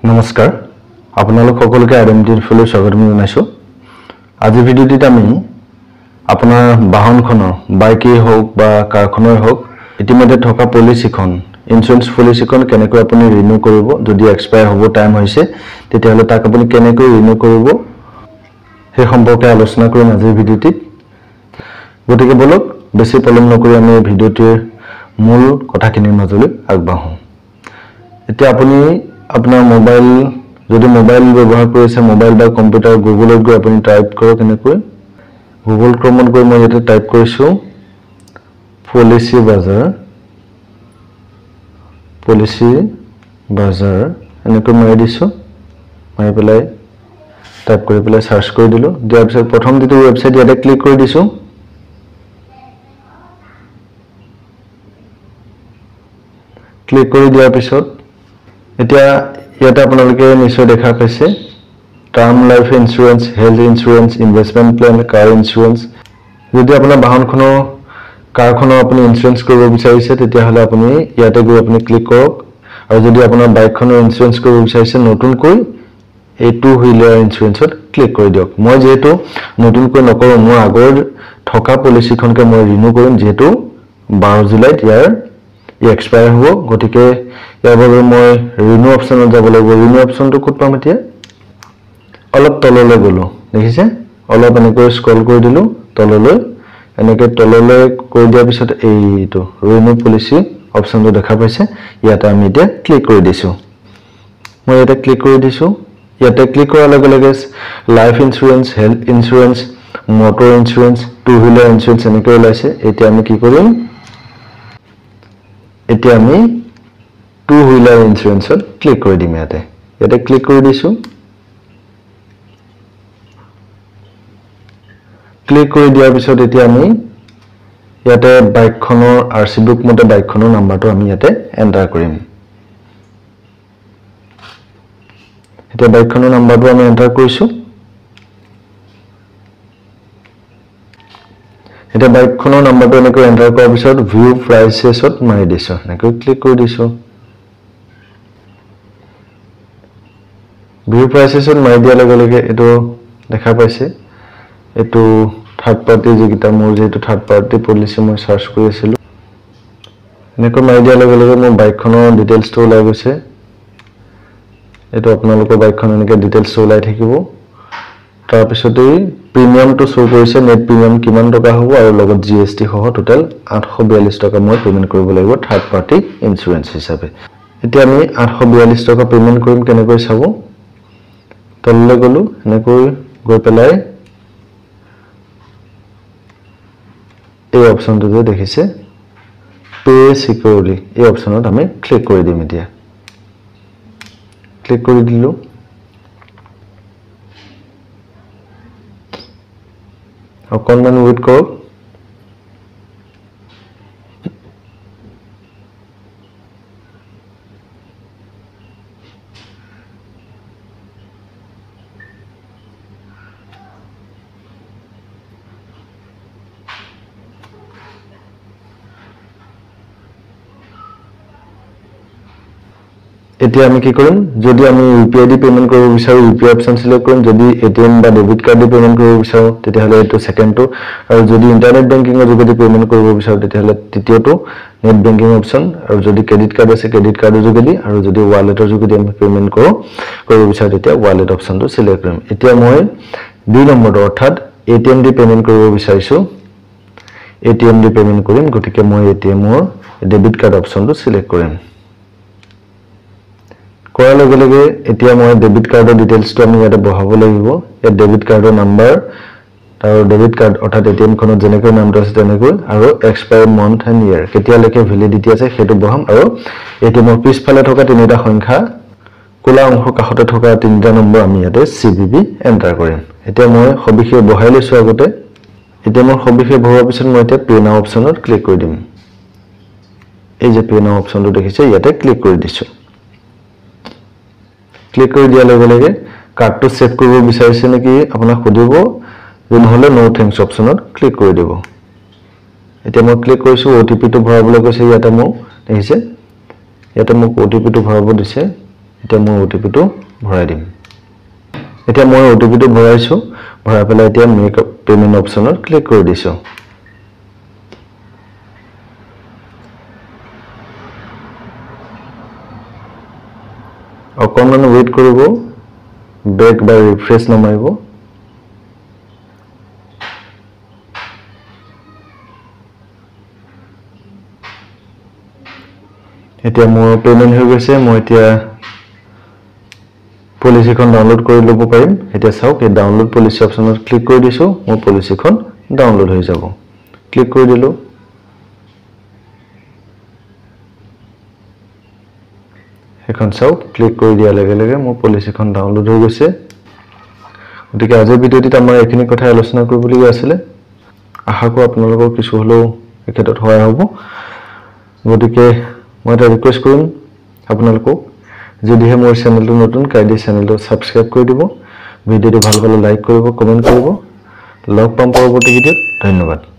নমস্কাৰ আপোনালোক সকলোকে আইডেন্টিটি ফুলৰ স্বাগতম জনাইছো আজি ভিডিঅ'টিত আমি আপোনাৰ বাহনখনৰ বাইকেই হওক বা কাৰখনৰ হওক ইতিমধ্যে থকা পলিচিখন ইন্স্যুৰেন্স পলিচিখন কেনেকৈ আপুনি ৰিনিউ কৰিব যদি এক্সপায়াৰ হ'ব টাইম হৈছে তেতিয়াহলে তাক আপুনি কেনেকৈ ৰিনিউ কৰিব সেই সম্পৰ্কে আলোচনা কৰিম আজিৰ ভিডিঅ'টিত গতিকে বলক বেছি পলম নকৰি আমি ভিডিঅ'টিৰ মূল কথাখিনিৰ মাজলৈ আগবাঢ়ো এতিয়া আপুনি আপোনাৰ মোবাইল যদি মোবাইল ব্যৱহাৰ কৰিছে মোবাইল বা কম্পিউটাৰ গুগলত গৈ আপুনি টাইপ কৰক এনেকৈ গুগল ক্ৰমত গৈ মই এটা টাইপ কৰিছো পলিচি বাজাৰ এনেকৈ মাৰি দিছো মাৰি পেলাই টাইপ কৰি পেলাই সাৰ্চ কৰি দিলো দিয়াৰ পিছত প্ৰথম যেটো ওয়েবসাইট ইয়াতে ক্লিক কৰি দিছো ক্লিক কৰি দিয়াৰ পিছত এতিয়া ইয়াতে আপোনালোকে নিশ্চয় দেখা পাইছে term life insurance health insurance investment plan car insurance যদি আপোনাৰ বাহনখনৰ কাৰখনৰ আপুনি ইন্স্যুৰেন্স কৰিব বিচাৰিছে তেতিয়া হলে আপুনি ইয়াতে গৈ আপুনি ক্লিক কৰক আৰু যদি আপোনাৰ বাইকখনৰ ইন্স্যুৰেন্স কৰিব বিচাৰিছে নতুনকৈ এই টু হুইলাৰ ইন্স্যুৰেন্সত ক্লিক কৰি দিয়ক মই যেহেতু নতুনকৈ নকৰো মই আগৰ থকা পলিচিখনকে মই ৰিনিউ কৰিম যেহেতু 12 জুলাইত ইয়াৰ এক্সপায়াৰ হ'ব গতিকে ইয়াৰ বাবে মই ৰিনিউ অপচনত যাব লাগিব ৰিনিউ অপচনটো ক'ত পাম এতিয়া অলপ তললৈ গলো দেখিছে অলপ এনেকৈ স্ক্ৰল কৰি দিলো তললৈ এনেকৈ তললৈ কৰি দিয়াৰ পিছত এইটো ৰিনিউ পলিচি অপচনটো দেখা পাইছে ইয়াতে আমি এতিয়া ক্লিক কৰি দিছো মই ইয়াতে ক্লিক কৰি দিছো ইয়াতে ক্লিক কৰাৰ লগে লগে life insurance health insurance motor insurance two wheeler insurance এনেকৈ ওলাইছে এতিয়া আমি কি কৰিম এতিয়া আমি টু হুইলাৰ ইন্স্যুৰেন্সত ক্লিক কৰি দিম ইয়াতে ক্লিক কৰি দিছো ক্লিক কৰি দিয়াৰ পিছত এতিয়া আমি ইয়াতে বাইকখনৰ আৰসি বুক মতে বাইকখনৰ নাম্বাৰটো আমি ইয়াতে এন্টাৰ কৰিম এতিয়া বাইকখনৰ নাম্বাৰটো আমি এন্টাৰ কৰিছো এটা বাইকখনৰ নাম্বাৰটো এনেকৈ এন্টাৰ কৰাৰ পিছত ভিউ প্ৰাইসেছত মাৰি দিছো এনেকৈ ক্লিক কৰি দিছো ভিউ প্ৰাইসেছত মাৰি দিয়াৰ লগে লগে এটো দেখা পাইছে এটো থাৰ্ড পাৰ্টি যেটা মোৰ যেটো থাৰ্ড পাৰ্টি পলিচি মই সাৰ্চ কৰি আছিল এনেকৈ মাৰি দিয়াৰ লগে লগে মোৰ বাইকখনৰ ডিটেইলছটো ওলাই গৈছে এটো আপোনালোকৰ বাইকখন এনেকৈ ডিটেইলছ ওলাই থাকিব তাৰ পিছতেই প্ৰিমিয়ামটো শো কৰিছে নেট প্ৰিমিয়াম কিমান টকা হ'ব আৰু লগত জিএসটি সহ টোটাল 842 টকা মই পেমেন্ট কৰিব লাগিব থাৰ্ড পাৰ্টি ইন্স্যুৰেন্স হিচাপে এতিয়া আমি 842 টকা পেমেন্ট কৰিম কেনেকৈ চাব তললৈ গলো এনেকৈ গৈ পেলাই এই অপচনটো যে দেখিছে পে সিকিউৰিটি এই অপচনত আমি ক্লিক কৰি দিম এতিয়া ক্লিক কৰি দিলো অকনমান ওয়েট কৰক এতিয়া আমি কি কৰিম যদি আমি ইউপিআই দি পেমেন্ট কৰিব বিচাৰো ইউপিআই অপচন সিলেক্ট কৰিম যদি এটিএম বা ডেবিট কাৰ্ড দি পেমেন্ট কৰিব বিচাৰো তেতিয়াহলে এটো সেকেন্ডটো আৰু যদি ইন্টাৰনেট বেংকিংৰ যোগেদি পেমেন্ট কৰিব বিচাৰো তেতিয়াহলে তৃতীয়টো নেট বেংকিং অপচন আৰু যদি ক্ৰেডিট কাৰ্ড আছে ক্ৰেডিট কাৰ্ডৰ যোগেদি আৰু যদি ওয়ালেটৰ যোগেদি আমি পেমেন্ট কৰিব বিচাৰো তেতিয়া ওয়ালেট অপচনটো সিলেক্ট কৰিম এতিয়া মই 2 নম্বৰটো অৰ্থাৎ এটিএম দি পেমেন্ট কৰিব বিচাৰিছো এটিএম দি পেমেন্ট কৰিম গতিকে মই এটিএমৰ ডেবিট কাৰ্ড অপচনটো সিলেক্ট কৰিম কৰাৰ লগে লগে এতিয়া মই ডেবিট কাৰ্ডৰ ডিটেইলছটো আমি ইয়াতে বহাব লাগিব এই ডেবিট কাৰ্ডৰ নাম্বাৰ আৰু ডেবিট কাৰ্ড অৰ্থাৎ এটিএম খনত যেনেকৈ নামটো আছে তেনেকৈ আৰু এক্সপায়াৰ মান্থ এণ্ড ইয়াৰ কেতিয়ালৈকে ভ্যালিডিটি আছে সেইটো বহাম আৰু এটিএমৰ পিছফালে থকা তিনিটা সংখ্যা কোলা অংশ কাষতে থকা তিনিটা নম্বৰ আমি ইয়াতে সিবিবি এন্টাৰ কৰিম এতিয়া মই সবিশেষ বহাই লৈছো আগতে এতিয়া মই সবিশেষ ভৰোৱাৰ পিছত মই এতিয়া পে নাও অপচনত ক্লিক কৰি দিম এই যে পে নাও অপচনটো দেখিছে ইয়াতে ক্লিক কৰি দিছো ক্লিক কৰি দিয়াৰ লগে লগে কাৰ্ডটো সেভ কৰিব বিচাৰিছে নেকি আপোনাক খুদিব নহলে নো থ্যাঙ্কস অপচনত ক্লিক কৰি দিব এতিয়া মই ক্লিক কৰিছো ওটিপি টো ভৰাবলৈ কৈছে ইয়াতে মোক দেখিছে ইয়াতে মোক ওটিপি টো ভৰাব দিছে এতিয়া মই OTP-টো ভৰাই দিম এতিয়া মই OTP-টো ভৰাইছো ভৰাই পেলাই এতিয়া মেক পেমেন্ট অপচনত ক্লিক কৰি দিছো অকণমান ৱেট কৰিব বেক বা ৰিফ্ৰেছ নমাৰিব এতিয়া মোৰ পেমেন্ট হৈ গৈছে মই এতিয়া পলিচিখন ডাউনলোড কৰি ল'ব পাৰিম এতিয়া চাওক এই ডাউনলোড পলিচি অপচনত ক্লিক কৰি দিছো মোৰ পলিচিখন ডাউনলোড হৈ যাব ক্লিক কৰি দিলো এখন চাওক ক্লিক কৰি দিয়া লগে লগে মোৰ পলিচিখন ডাউনলোড হৈ গৈছে গতিকে আজিৰ ভিডিঅ'টিত আমাৰ এইখিনি কথা আলোচনা কৰিবলগীয়া আছিল আশা কৰোঁ আপোনালোকৰ কিছু হলেও এই ক্ষেত্ৰত সহায় হ'ব গতিকে মই এটা ৰিকুৱেষ্ট কৰিম আপোনালোকক যদিহে মোৰ চেনেলটো নতুন কাইন্ডলি চেনেলটো সাবস্ক্ৰাইব কৰি দিব ভিডিঅ'টো ভাল পালে লাইক কৰিব কমেন্ট কৰিব লগ পাম পৰৱৰ্তী ভিডিঅ'ত ধন্যবাদ